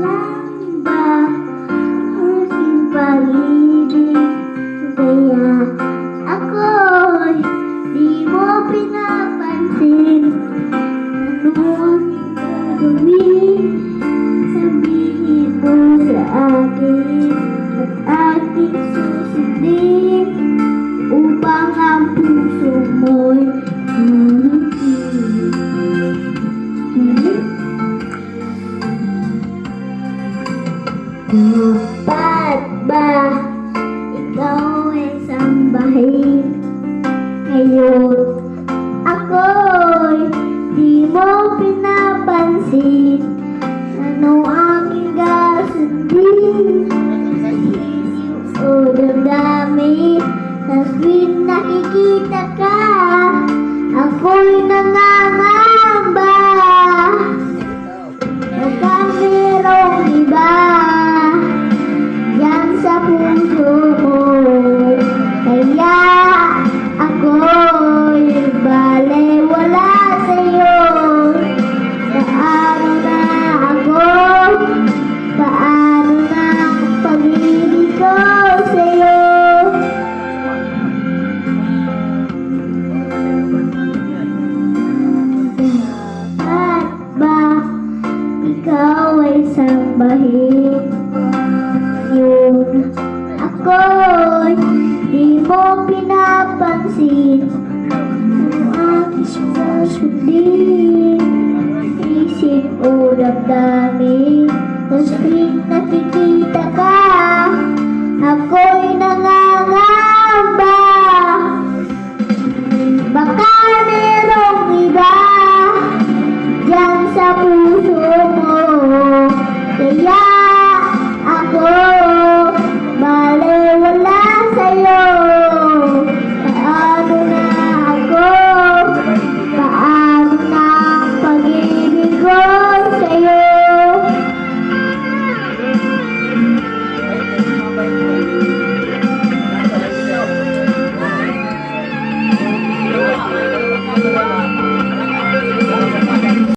lang ba aking pag-ibig? Kaya ako'y di mo pinapansin. Ano ang gagawin? Sabihin mo sa akin at ating susundin upang ang puso mo'y humingin. Dapat ba ikaw ay sambahin ngayon? Ako'y di mo pinapansin. Ano aking gasundin? Isip o damdamin? Sa tuwing nakikita ka, ako'y nangangamba. Baka merong iba yan sa puso ko, kaya ako'y balewala sa'yo. Paano na ako? Paano na ang pag-ibig ko sa'yo? Dapat ba ikaw ay sambahin yun? Ako'y di mo pinapansin. Ano aking susundin? Isip o damdamin? Sa tuwing nakikita